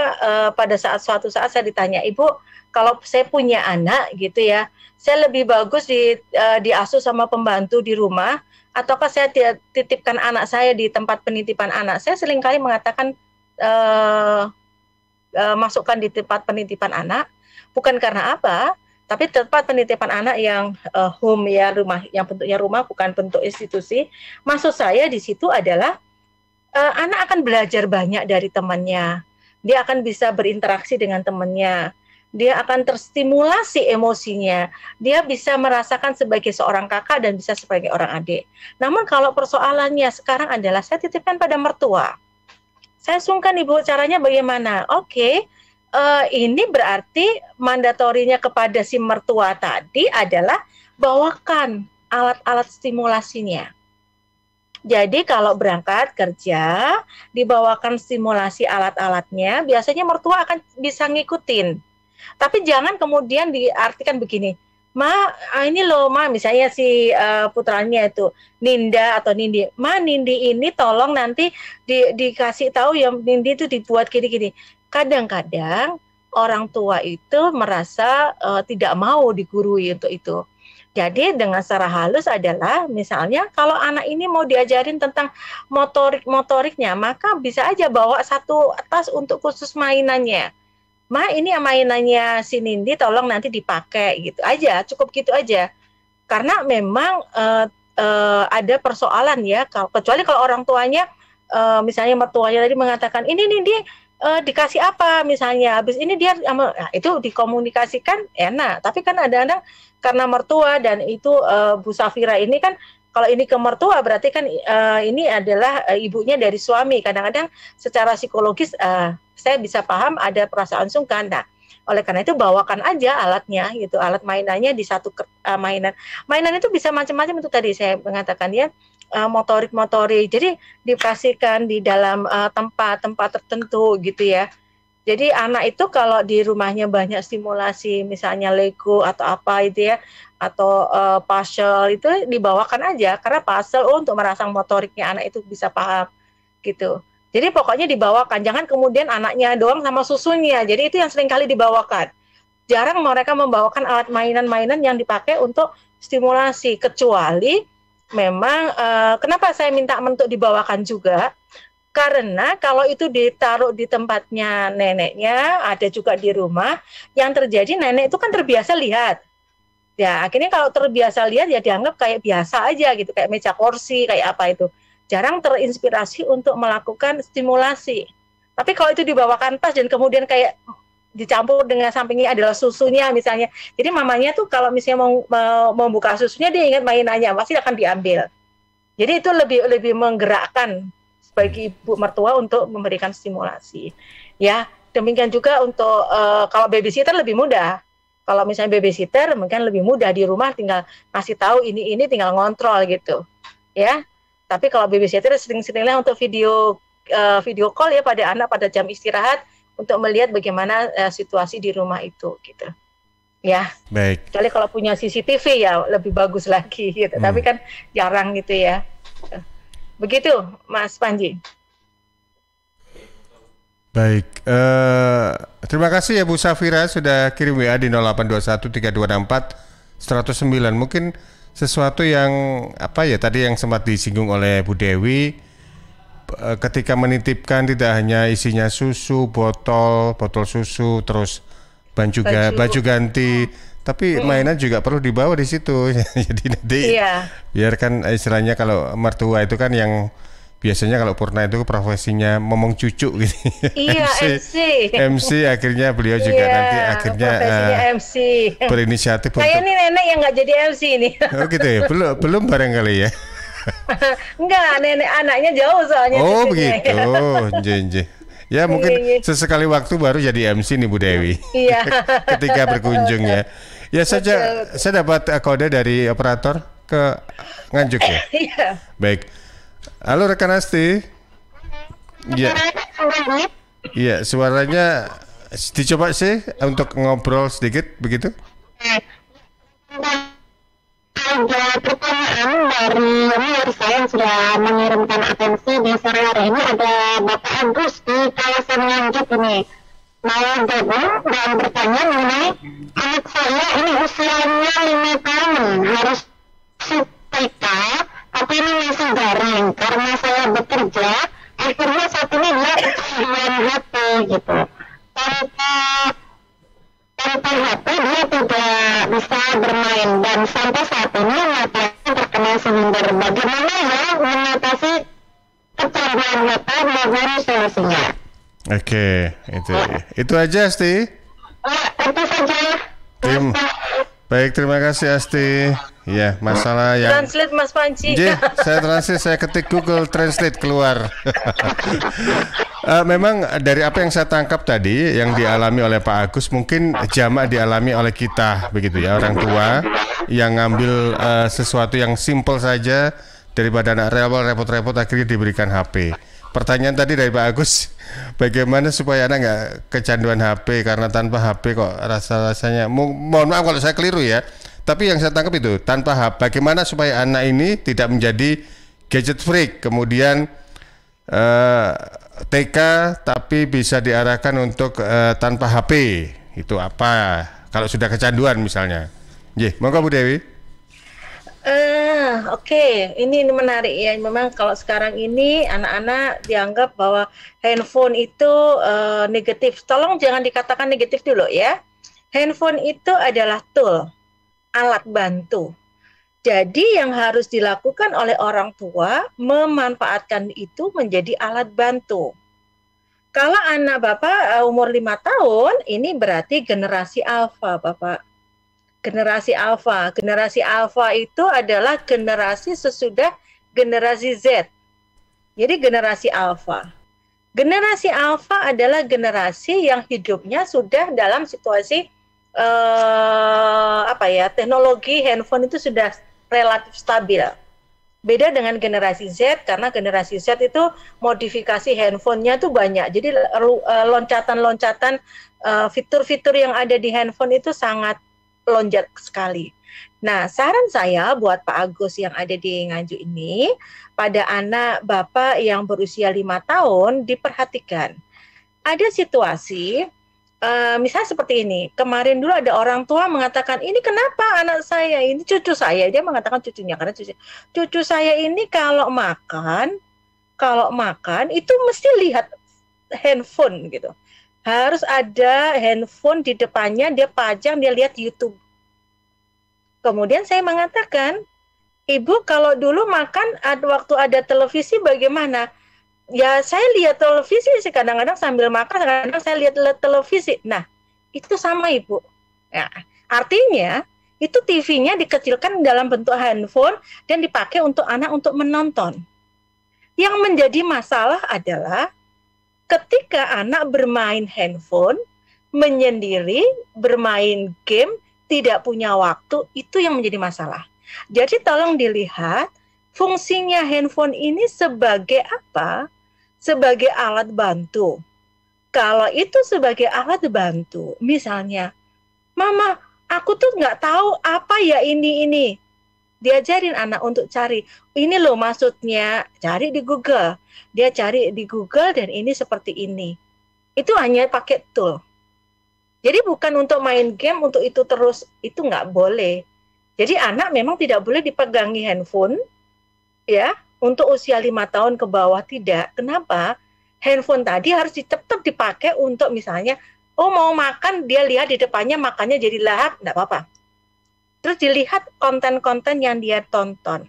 pada suatu saat saya ditanya, Ibu, kalau saya punya anak gitu ya, saya lebih bagus diasuh sama pembantu di rumah, ataukah saya titipkan anak saya di tempat penitipan anak? Saya seringkali mengatakan masukkan di tempat penitipan anak, bukan karena apa, tapi tempat penitipan anak yang home ya, rumah, yang bentuknya rumah bukan bentuk institusi. Maksud saya di situ adalah anak akan belajar banyak dari temannya, dia akan bisa berinteraksi dengan temannya, dia akan terstimulasi emosinya, dia bisa merasakan sebagai seorang kakak dan bisa sebagai orang adik. Namun kalau persoalannya sekarang adalah saya titipkan pada mertua, saya sungkan Ibu, caranya bagaimana? Oke, ini berarti mandatorinya kepada si mertua tadi adalah bawakan alat-alat stimulasinya. Jadi kalau berangkat kerja, dibawakan stimulasi alat-alatnya, biasanya mertua akan bisa ngikutin. Tapi jangan kemudian diartikan begini, Ma, ini loh Ma, misalnya si putranya itu Ninda atau Nindi, Ma, Nindi ini tolong nanti dikasih tahu ya, Nindi itu dibuat gini-gini. Kadang-kadang orang tua itu merasa tidak mau digurui untuk itu. Jadi dengan secara halus adalah misalnya kalau anak ini mau diajarin tentang motoriknya, maka bisa aja bawa satu tas untuk khusus mainannya. Ma, ini mainannya si Nindi tolong nanti dipakai gitu aja, cukup gitu aja. Karena memang ada persoalan ya, kecuali kalau orang tuanya misalnya mertuanya tadi mengatakan ini Nindi dikasih apa misalnya, habis ini dia itu dikomunikasikan enak, tapi kan ada-ada karena mertua dan itu Bu Safira ini kan kalau ini ke mertua berarti kan ini adalah ibunya dari suami, kadang-kadang secara psikologis saya bisa paham ada perasaan sungkan. Nah, oleh karena itu bawakan aja alatnya gitu, alat mainannya di satu mainan itu bisa macam-macam, itu tadi saya mengatakan ya, motorik jadi dikasihkan di dalam tempat-tempat tertentu gitu ya. Jadi anak itu kalau di rumahnya banyak stimulasi misalnya Lego atau apa itu ya, atau puzzle itu dibawakan aja, karena puzzle untuk merangsang motoriknya anak itu bisa paham gitu. Jadi pokoknya dibawakan, jangan kemudian anaknya doang sama susunya. Jadi itu yang sering kali dibawakan. Jarang mereka membawakan alat mainan-mainan yang dipakai untuk stimulasi, kecuali memang kenapa saya minta untuk dibawakan juga, karena kalau itu ditaruh di tempatnya neneknya, ada juga di rumah, yang terjadi nenek itu kan terbiasa lihat. Ya, akhirnya kalau terbiasa lihat ya dianggap kayak biasa aja gitu, kayak meja kursi, kayak apa itu. Jarang terinspirasi untuk melakukan stimulasi. Tapi kalau itu dibawakan tas dan kemudian kayak dicampur dengan sampingnya adalah susunya misalnya. Jadi mamanya tuh kalau misalnya mau buka susunya dia ingat mainannya, pasti akan diambil. Jadi itu lebih menggerakkan bagi ibu mertua untuk memberikan stimulasi. Ya, demikian juga untuk kalau babysitter lebih mudah. Kalau misalnya babysitter mungkin lebih mudah di rumah, tinggal kasih tahu ini tinggal ngontrol gitu. Ya. Tapi kalau babysitter sering-seringlah untuk video call ya pada anak pada jam istirahat untuk melihat bagaimana situasi di rumah itu gitu. Ya. Baik. Kecuali kalau punya CCTV ya lebih bagus lagi gitu. Tapi kan jarang gitu ya. Begitu, Mas Panji. Baik, terima kasih ya Bu Safira sudah kirim WA di 08213264 109. Mungkin sesuatu yang apa ya tadi yang sempat disinggung oleh Bu Dewi, ketika menitipkan tidak hanya isinya susu, botol susu, terus baju ganti, tapi mainan juga perlu dibawa di situ. Jadi nanti biarkan istilahnya kalau mertua itu kan yang biasanya kalau Purna itu profesinya momong cucu gitu. Iya, MC akhirnya beliau juga nanti akhirnya MC. Berinisiatif Saya ini nenek yang nggak jadi MC ini. Oh gitu ya, belum barangkali ya. Enggak, nenek anaknya jauh soalnya. Oh begitu, jenje. Ya mungkin sesekali waktu baru jadi MC nih Bu Dewi. Iya. Ketika berkunjung ya. Ya saja, saya dapat kode dari operator ke Nganjuk ya. Iya. Baik. Halo rekan Asti. Iya. Iya, suaranya dicoba sih untuk ngobrol sedikit begitu. Ada pertanyaan dari saya yang sudah mengirimkan atensi di sore hari ini. Ada Bapak Agus di kawasan Nganjuk ini mau gabung dan bertanya mengenai anak saya ini usianya 5 tahun, harus TK, tapi ini masih daring karena saya bekerja. Akhirnya saat ini dia kecanduan HP gitu. Tanpa HP dia tidak bisa bermain dan sampai saat ini matanya terkena seminder. Bagaimana ya mengatasi kecanduan HP, bagaimana solusinya? Oke, itu aja Asti. Itu saja. Baik, terima kasih Asti. Ya, masalah yang Translate Mas Panji. Saya translate, saya ketik Google Translate keluar. Memang dari apa yang saya tangkap tadi, yang dialami oleh Pak Agus mungkin jamak dialami oleh kita, begitu ya, orang tua yang ngambil sesuatu yang simple saja daripada anak rewel repot-repot akhirnya diberikan HP. Pertanyaan tadi dari Pak Agus, bagaimana supaya anak nggak kecanduan HP, karena tanpa HP kok rasa-rasanya, mohon maaf kalau saya keliru ya, tapi yang saya tangkap itu tanpa HP, bagaimana supaya anak ini tidak menjadi gadget freak, kemudian TK tapi bisa diarahkan untuk tanpa HP, itu apa kalau sudah kecanduan misalnya. Monggo Bu Dewi. Oke, ini menarik ya. Memang kalau sekarang ini anak-anak dianggap bahwa handphone itu negatif. Tolong jangan dikatakan negatif dulu ya. Handphone itu adalah tool, alat bantu. Jadi yang harus dilakukan oleh orang tua memanfaatkan itu menjadi alat bantu. Kalau anak Bapak umur 5 tahun, ini berarti generasi alfa Bapak. Generasi alfa. Generasi alfa itu adalah generasi sesudah generasi Z. Jadi generasi alfa. Generasi alfa adalah generasi yang hidupnya sudah dalam situasi teknologi handphone itu sudah relatif stabil. Beda dengan generasi Z, karena generasi Z itu modifikasi handphonenya tuh banyak. Jadi loncatan-loncatan fitur-fitur yang ada di handphone itu sangat lonjat sekali. Nah, saran saya buat Pak Agus yang ada di Nganjuk ini, pada anak Bapak yang berusia 5 tahun, diperhatikan. Ada situasi misalnya seperti ini, kemarin dulu ada orang tua mengatakan, ini kenapa anak saya, ini cucu saya, dia mengatakan cucunya, karena cucu saya ini kalau makan itu mesti lihat handphone gitu. Harus ada handphone di depannya, dia pajang, dia lihat YouTube. Kemudian saya mengatakan, Ibu kalau dulu makan waktu ada televisi bagaimana? Ya saya lihat televisi sih, kadang-kadang sambil makan, kadang-kadang saya lihat televisi. Nah, itu sama Ibu. Ya, artinya itu TV-nya dikecilkan dalam bentuk handphone dan dipakai untuk anak untuk menonton. Yang menjadi masalah adalah ketika anak bermain handphone, menyendiri, bermain game, tidak punya waktu, itu yang menjadi masalah. Jadi tolong dilihat fungsinya handphone ini sebagai apa? Sebagai alat bantu. Kalau itu sebagai alat bantu, misalnya, Mama, aku tuh nggak tahu apa ya ini. Diajarin anak untuk cari. Ini loh maksudnya, cari di Google. Dia cari di Google dan ini seperti ini. Itu hanya pakai tool. Jadi bukan untuk main game, untuk itu terus, itu nggak boleh. Jadi anak memang tidak boleh dipegangi handphone, ya, untuk usia 5 tahun ke bawah tidak. Kenapa? Handphone tadi harus tetap dipakai untuk misalnya, mau makan, dia lihat di depannya makannya jadi lahap, enggak apa-apa. Terus dilihat konten-konten yang dia tonton.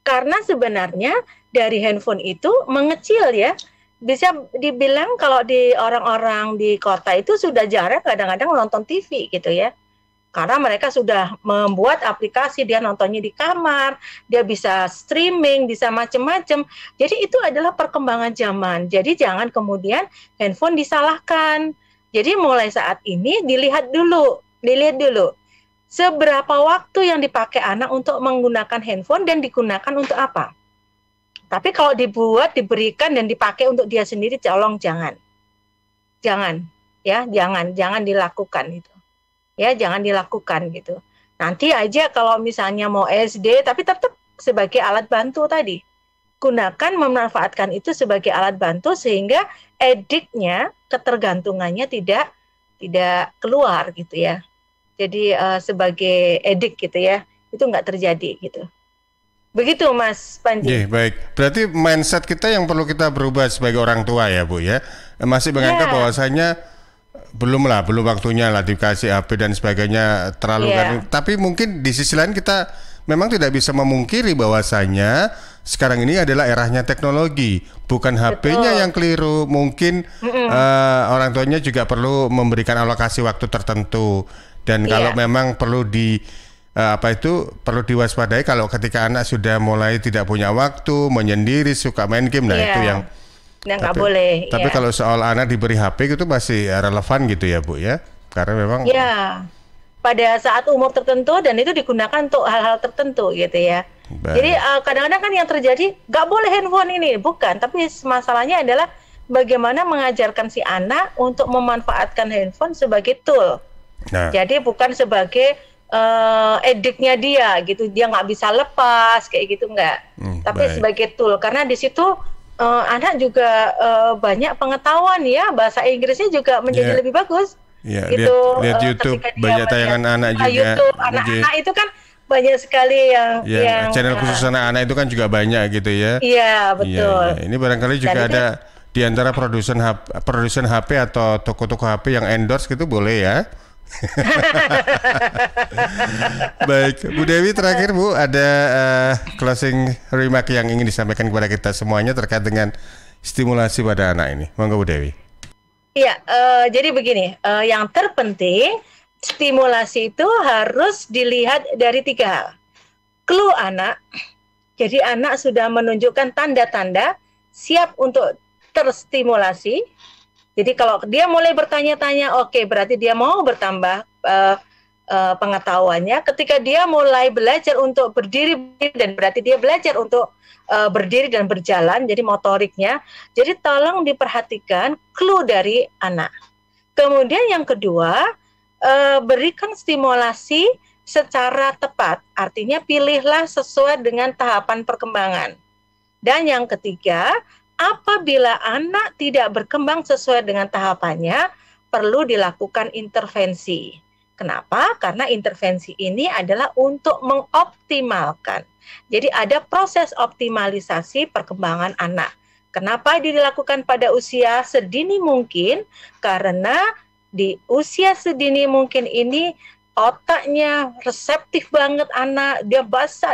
Karena sebenarnya dari handphone itu mengecil ya. Bisa dibilang kalau di orang-orang di kota itu sudah jarang kadang-kadang nonton TV gitu ya. Karena mereka sudah membuat aplikasi, dia nontonnya di kamar, dia bisa streaming, bisa macam-macam. Jadi itu adalah perkembangan zaman. Jadi jangan kemudian handphone disalahkan. Jadi mulai saat ini dilihat dulu. Seberapa waktu yang dipakai anak untuk menggunakan handphone dan digunakan untuk apa. Tapi kalau diberikan dan dipakai untuk dia sendiri, tolong jangan. Jangan dilakukan itu. Ya, jangan dilakukan gitu. Nanti aja kalau misalnya mau SD, tapi tetap sebagai alat bantu tadi. Gunakan, memanfaatkan itu sebagai alat bantu sehingga ediknya, ketergantungannya tidak keluar gitu ya. Jadi sebagai edik gitu ya, itu nggak terjadi gitu. Begitu Mas Panji. Baik. Berarti mindset kita yang perlu kita berubah sebagai orang tua ya Bu ya. Masih menganggap bahwasanya belum waktunya lah dikasih HP dan sebagainya terlalu tapi mungkin di sisi lain kita memang tidak bisa memungkiri bahwasanya sekarang ini adalah eranya teknologi, bukan HP-nya yang keliru, mungkin orang tuanya juga perlu memberikan alokasi waktu tertentu dan kalau memang perlu perlu diwaspadai kalau ketika anak sudah mulai tidak punya waktu, menyendiri, suka main game, itu yang nggak boleh. Tapi kalau soal anak diberi HP itu masih relevan gitu ya Bu ya? Karena memang ya pada saat umur tertentu dan itu digunakan untuk hal-hal tertentu gitu ya. Baik. Jadi kadang-kadang kan yang terjadi nggak boleh handphone ini, bukan. Tapi masalahnya adalah bagaimana mengajarkan si anak untuk memanfaatkan handphone sebagai tool. Nah. Jadi bukan sebagai ediknya dia gitu, dia nggak bisa lepas kayak gitu nggak. Tapi baik. sebagai tool, karena di situ anak juga banyak pengetahuan ya, bahasa Inggrisnya juga menjadi lebih bagus. Ya, Gitu, lihat YouTube, banyak tayangan anak juga. YouTube, anak-anak itu kan banyak sekali yang channel khusus anak-anak itu kan juga banyak gitu ya. Iya, betul. Iya. Ini barangkali juga ada di antara produsen HP atau toko-toko HP yang endorse gitu, boleh ya. Baik, Bu Dewi, terakhir Bu, ada closing remark yang ingin disampaikan kepada kita semuanya terkait dengan stimulasi pada anak ini. Monggo Bu Dewi. Iya, jadi begini, yang terpenting stimulasi itu harus dilihat dari 3 hal. Clue anak, jadi anak sudah menunjukkan tanda-tanda siap untuk terstimulasi. Jadi kalau dia mulai bertanya-tanya, oke, berarti dia mau bertambah pengetahuannya. Ketika dia mulai belajar untuk berdiri, dan berarti dia belajar untuk berdiri dan berjalan, jadi motoriknya. Jadi tolong diperhatikan clue dari anak. Kemudian yang kedua, berikan stimulasi secara tepat. Artinya pilihlah sesuai dengan tahapan perkembangan. Dan yang ketiga, apabila anak tidak berkembang sesuai dengan tahapannya, perlu dilakukan intervensi. Kenapa? Karena intervensi ini adalah untuk mengoptimalkan. Jadi ada proses optimalisasi perkembangan anak. Kenapa dilakukan pada usia sedini mungkin? Karena di usia sedini mungkin ini otaknya reseptif banget anak, dia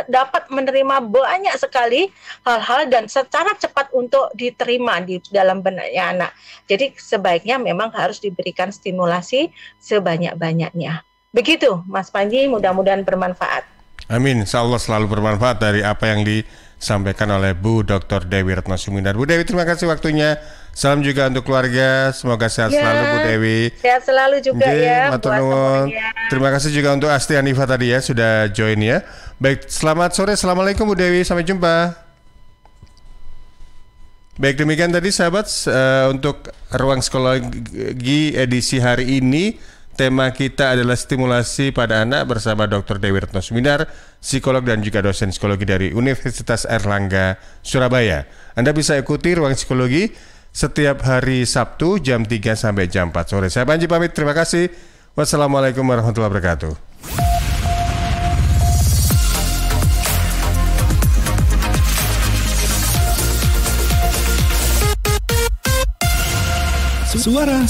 dapat menerima banyak sekali hal-hal dan secara cepat untuk diterima di dalam benaknya anak. Jadi sebaiknya memang harus diberikan stimulasi sebanyak-banyaknya. Begitu Mas Panji, mudah-mudahan bermanfaat. Amin, insyaallah selalu bermanfaat dari apa yang disampaikan oleh Bu Dr. Dewi Retno Sumindar. Bu Dewi, terima kasih waktunya. Salam juga untuk keluarga, semoga sehat selalu Bu Dewi. Sehat selalu juga ya. Matur nuwun. Terima kasih juga untuk Asti Anifa tadi ya sudah join ya. Baik, selamat sore. Assalamualaikum Bu Dewi, sampai jumpa. Baik, demikian tadi sahabat untuk Ruang Psikologi edisi hari ini. Tema kita adalah stimulasi pada anak bersama Dr. Dewi Retno Sumindar, psikolog dan juga dosen psikologi dari Universitas Airlangga, Surabaya. Anda bisa ikuti Ruang Psikologi setiap hari Sabtu jam 3 sampai jam 4 sore. Saya Panji pamit, terima kasih. Wassalamualaikum warahmatullahi wabarakatuh. Suara